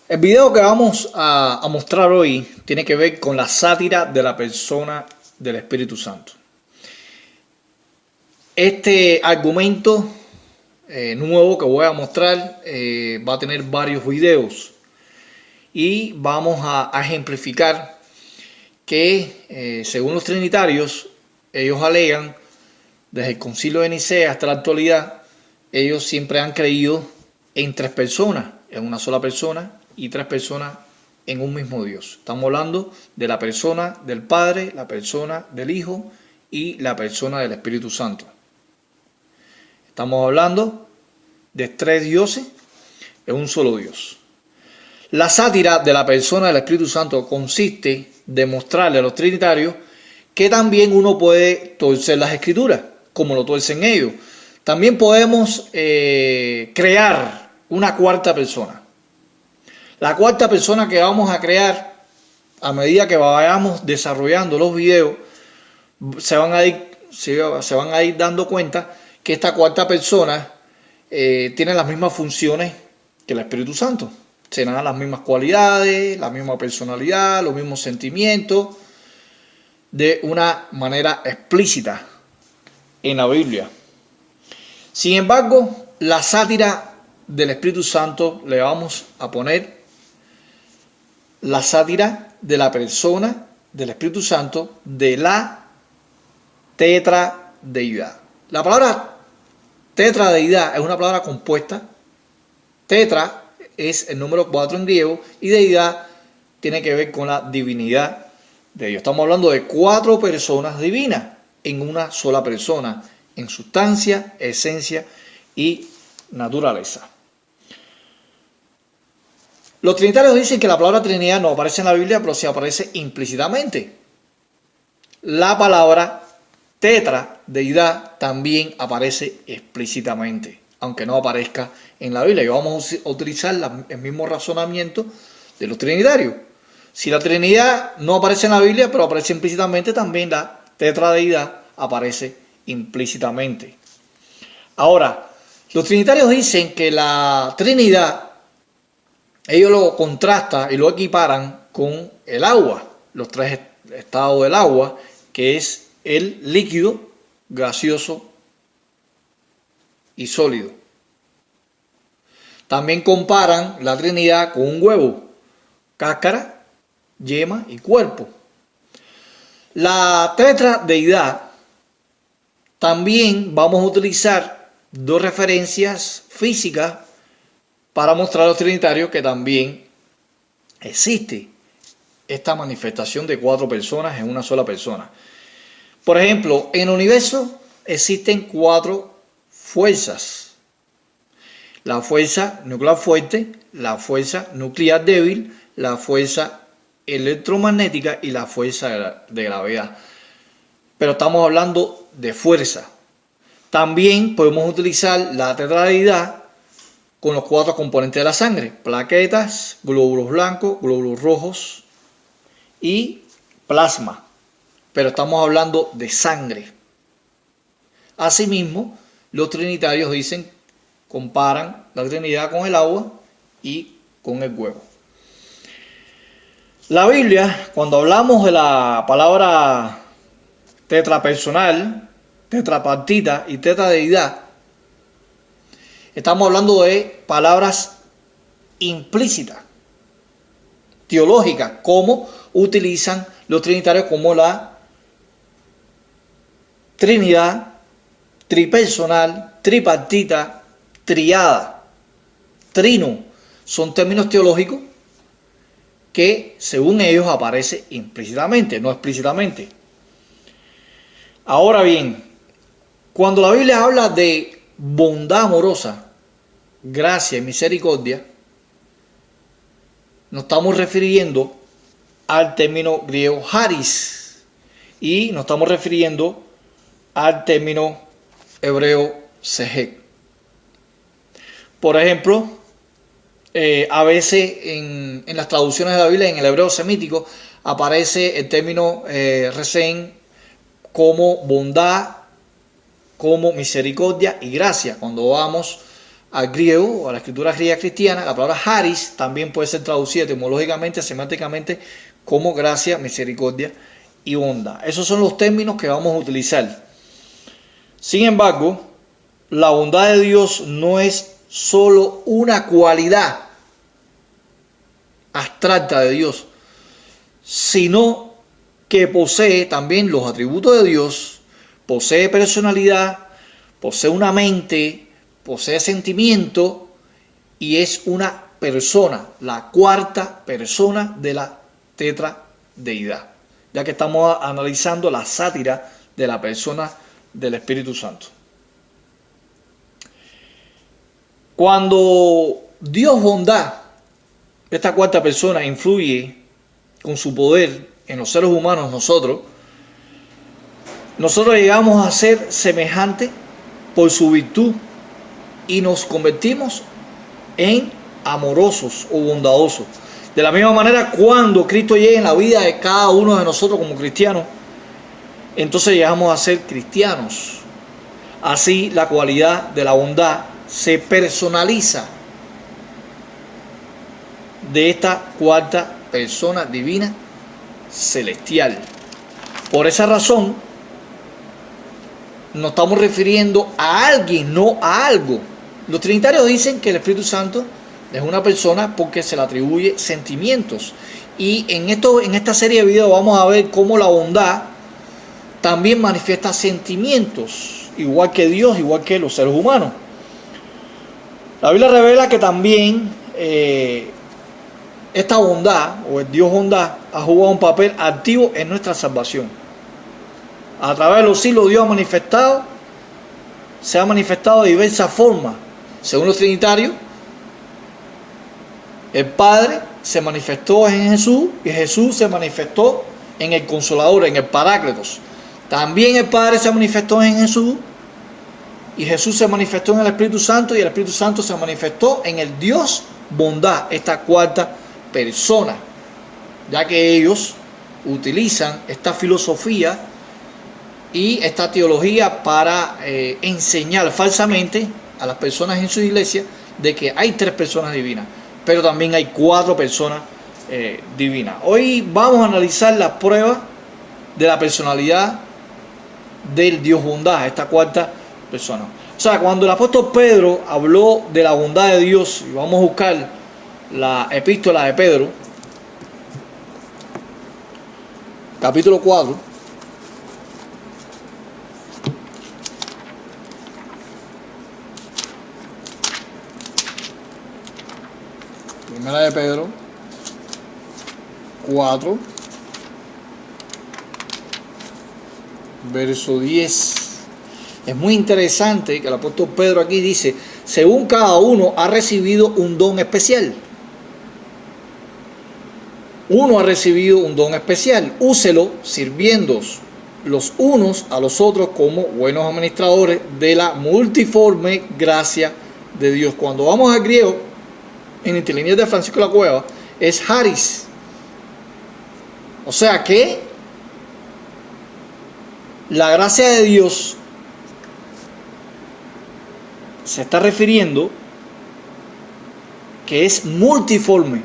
El video que vamos a mostrar hoy tiene que ver con la sátira de la persona del Espíritu Santo. Este argumento nuevo que voy a mostrar va a tener varios videos y vamos a ejemplificar que según los trinitarios, ellos alegan desde el Concilio de Nicea hasta la actualidad, ellos siempre han creído en tres personas, en una sola persona y tres personas en un mismo Dios. Estamos hablando de la persona del Padre, la persona del Hijo y la persona del Espíritu Santo. Estamos hablando de tres dioses en un solo Dios. La sátira de la persona del Espíritu Santo consiste en demostrarle a los trinitarios que también uno puede torcer las Escrituras, como lo torcen ellos. También podemos crear una cuarta persona. La cuarta persona que vamos a crear, a medida que vayamos desarrollando los videos, se van a ir dando cuenta que esta cuarta persona tiene las mismas funciones que el Espíritu Santo. Se dan las mismas cualidades, la misma personalidad, los mismos sentimientos, de una manera explícita en la Biblia. Sin embargo, la sátira del Espíritu Santo le vamos a poner la sátira de la persona del Espíritu Santo de la tetradeidad. La palabra tetradeidad es una palabra compuesta. Tetra es el número 4 en griego y deidad tiene que ver con la divinidad de Dios. Estamos hablando de cuatro personas divinas en una sola persona, en sustancia, esencia y naturaleza. Los trinitarios dicen que la palabra Trinidad no aparece en la Biblia, pero sí aparece implícitamente. La palabra tetra, deidad, también aparece explícitamente, aunque no aparezca en la Biblia. Y vamos a utilizar el mismo razonamiento de los trinitarios. Si la Trinidad no aparece en la Biblia, pero aparece implícitamente, también la tetradeidad aparece implícitamente. Ahora, los trinitarios dicen que la Trinidad, ellos lo contrastan y lo equiparan con el agua, los tres estados del agua, que es el líquido, gaseoso y sólido. También comparan la Trinidad con un huevo, cáscara, yema y cuerpo. La tetradeidad también vamos a utilizar dos referencias físicas para mostrar a los trinitarios que también existe esta manifestación de cuatro personas en una sola persona. Por ejemplo, en el universo existen cuatro fuerzas: la fuerza nuclear fuerte, la fuerza nuclear débil, la fuerza electromagnética y la fuerza de gravedad. Pero estamos hablando de fuerza. También podemos utilizar la tetradeidad con los cuatro componentes de la sangre: plaquetas, glóbulos blancos, glóbulos rojos y plasma. Pero estamos hablando de sangre. Asimismo, los trinitarios dicen, comparan la Trinidad con el agua y con el huevo. La Biblia, cuando hablamos de la palabra tetrapersonal, tetrapartita y tetradeidad, estamos hablando de palabras implícitas, teológicas, como utilizan los trinitarios, como la Trinidad, tripersonal, tripartita, triada, trino. Son términos teológicos que según ellos aparece implícitamente, no explícitamente. Ahora bien, cuando la Biblia habla de bondad amorosa, gracia y misericordia, nos estamos refiriendo al término griego charis y nos estamos refiriendo al término hebreo segek. Por ejemplo, a veces en las traducciones de la Biblia, en el hebreo semítico, aparece el término resen como bondad, como misericordia y gracia. Cuando vamos al griego o a la escritura griega cristiana, la palabra charis también puede ser traducida etimológicamente, semánticamente, como gracia, misericordia y bondad. Esos son los términos que vamos a utilizar. Sin embargo, la bondad de Dios no es solo una cualidad abstracta de Dios, sino que posee también los atributos de Dios, posee personalidad, posee una mente, posee sentimiento y es una persona, la cuarta persona de la tetradeidad, ya que estamos analizando la sátira de la persona del Espíritu Santo. Cuando Dios bondad, esta cuarta persona, influye con su poder en los seres humanos, nosotros llegamos a ser semejantes por su virtud y nos convertimos en amorosos o bondadosos. De la misma manera, cuando Cristo llegue en la vida de cada uno de nosotros como cristianos, entonces llegamos a ser cristianos. Así, la cualidad de la bondad se personaliza de esta cuarta persona divina celestial. Por esa razón, nos estamos refiriendo a alguien, no a algo. Los trinitarios dicen que el Espíritu Santo es una persona porque se le atribuye sentimientos. Y en esta serie de videos vamos a ver cómo la bondad también manifiesta sentimientos, igual que Dios, igual que los seres humanos. La Biblia revela que también esta bondad, o el Dios bondad, ha jugado un papel activo en nuestra salvación. A través de los siglos Dios se ha manifestado de diversas formas. Según los trinitarios, el Padre se manifestó en Jesús y Jesús se manifestó en el Consolador, en el Paráclitos. También el Padre se manifestó en Jesús y Jesús se manifestó en el Espíritu Santo y el Espíritu Santo se manifestó en el Dios bondad, esta cuarta persona, ya que ellos utilizan esta filosofía y esta teología para enseñar falsamente a las personas en su iglesia de que hay tres personas divinas, pero también hay cuatro personas divinas. Hoy vamos a analizar la prueba de la personalidad del Dios bondad, esta cuarta persona. O sea, cuando el apóstol Pedro habló de la bondad de Dios, y vamos a buscar la epístola de Pedro, capítulo 4, primera de Pedro 4, verso 10. Es muy interesante que el apóstol Pedro aquí dice: según cada uno ha recibido un don especial. Uno ha recibido un don especial. Úselo sirviéndoos los unos a los otros como buenos administradores de la multiforme gracia de Dios. Cuando vamos al griego, en interlineal de Francisco de la Cueva, es charis. O sea que la gracia de Dios se está refiriendo que es multiforme.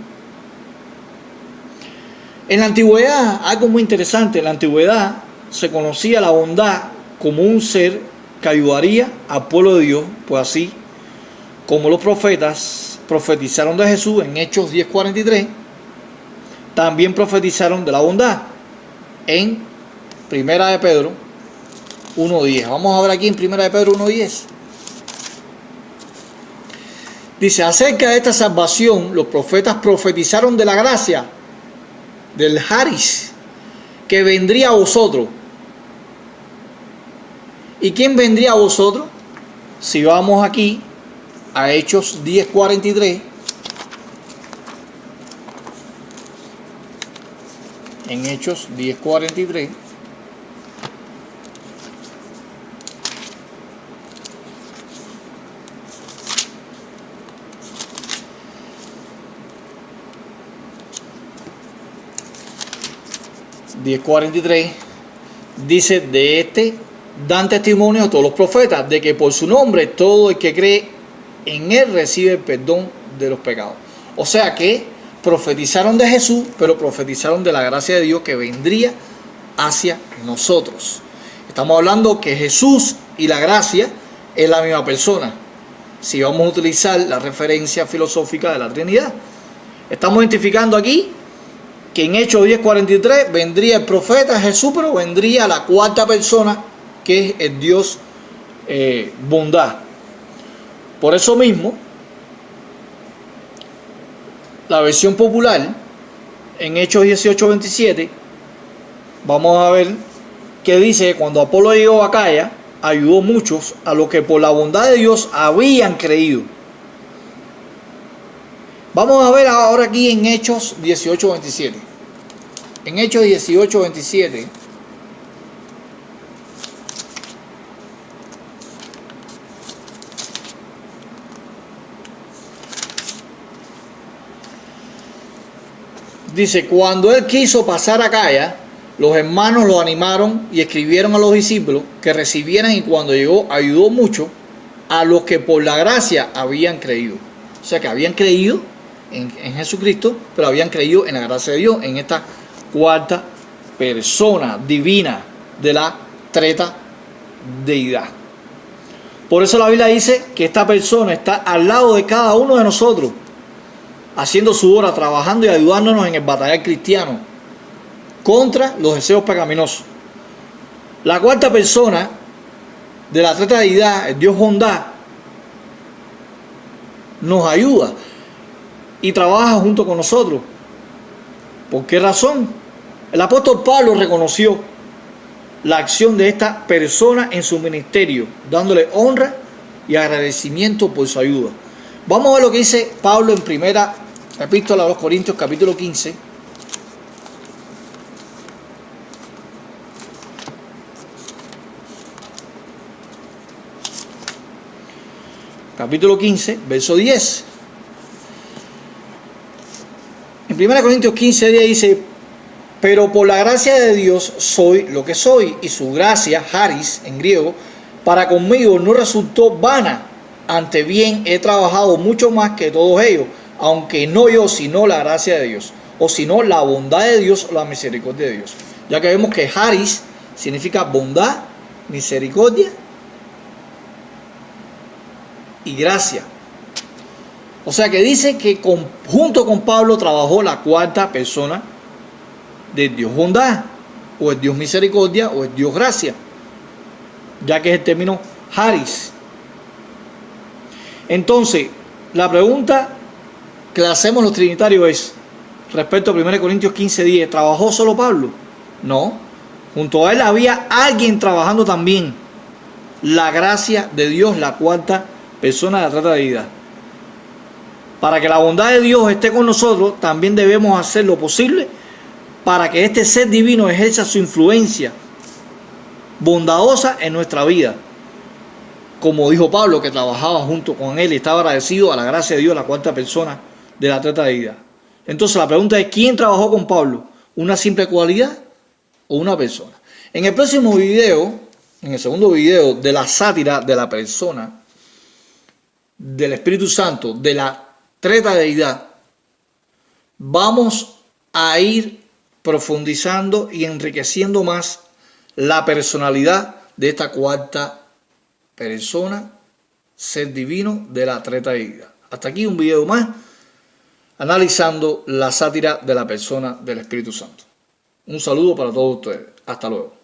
En la antigüedad, algo muy interesante, en la antigüedad se conocía la bondad como un ser que ayudaría al pueblo de Dios, pues así como los profetas profetizaron de Jesús en Hechos 10:43, también profetizaron de la bondad en Primera de Pedro 1:10. Vamos a ver aquí en Primera de Pedro 1:10. Dice: acerca de esta salvación, los profetas profetizaron de la gracia, del charis, que vendría a vosotros. ¿Y quién vendría a vosotros? Si vamos aquí a Hechos 10:43, en Hechos 10:43, dice: de este dan testimonio todos los profetas, de que por su nombre todo el que cree en Él recibe el perdón de los pecados. O sea que profetizaron de Jesús, pero profetizaron de la gracia de Dios que vendría hacia nosotros. Estamos hablando que Jesús y la gracia es la misma persona. Si vamos a utilizar la referencia filosófica de la Trinidad, estamos identificando aquí que en Hechos 10:43 vendría el profeta Jesús, pero vendría la cuarta persona, que es el Dios bondad. Por eso mismo, la versión popular, en Hechos 18:27, vamos a ver que dice: cuando Apolo llegó a Acaya, ayudó muchos a los que por la bondad de Dios habían creído. Vamos a ver ahora aquí en Hechos 18:27. En Hechos 18:27 dice: cuando él quiso pasar a Acaya, los hermanos lo animaron y escribieron a los discípulos que recibieran, y cuando llegó ayudó mucho a los que por la gracia habían creído. O sea que habían creído en Jesucristo, pero habían creído en la gracia de Dios, en esta cuarta persona divina de la treta deidad. Por eso la Biblia dice que esta persona está al lado de cada uno de nosotros, haciendo su obra, trabajando y ayudándonos en el batallar cristiano contra los deseos pecaminosos. La cuarta persona de la treta deidad, el Dios bondad, nos ayuda y trabaja junto con nosotros. ¿Por qué razón? El apóstol Pablo reconoció la acción de esta persona en su ministerio, dándole honra y agradecimiento por su ayuda. Vamos a ver lo que dice Pablo en primera epístola a los Corintios, capítulo 15. Capítulo 15, verso 10. En 1 Corintios 15, 10 dice: pero por la gracia de Dios soy lo que soy, y su gracia, charis en griego, para conmigo no resultó vana. Ante bien he trabajado mucho más que todos ellos, aunque no yo, sino la gracia de Dios, o sino la bondad de Dios o la misericordia de Dios. Ya que vemos que charis significa bondad, misericordia y gracia. O sea que dice que junto con Pablo trabajó la cuarta persona de Dios bondad, o el Dios misericordia, o el Dios gracia, ya que es el término charis. Entonces, la pregunta que le hacemos los trinitarios es, respecto a 1 Corintios 15:10, ¿trabajó solo Pablo? No, junto a él había alguien trabajando también, la gracia de Dios, la cuarta persona de la treta deidad. Para que la bondad de Dios esté con nosotros, también debemos hacer lo posible para que este ser divino ejerza su influencia bondadosa en nuestra vida. Como dijo Pablo, que trabajaba junto con él y estaba agradecido a la gracia de Dios, la cuarta persona de la treta deidad. Entonces la pregunta es: ¿quién trabajó con Pablo? ¿Una simple cualidad o una persona? En el próximo video, en el segundo video de la sátira de la persona del Espíritu Santo, de la treta deidad, vamos a ir profundizando y enriqueciendo más la personalidad de esta cuarta persona, ser divino de la treta deidad. Hasta aquí un video más analizando la sátira de la persona del Espíritu Santo. Un saludo para todos ustedes. Hasta luego.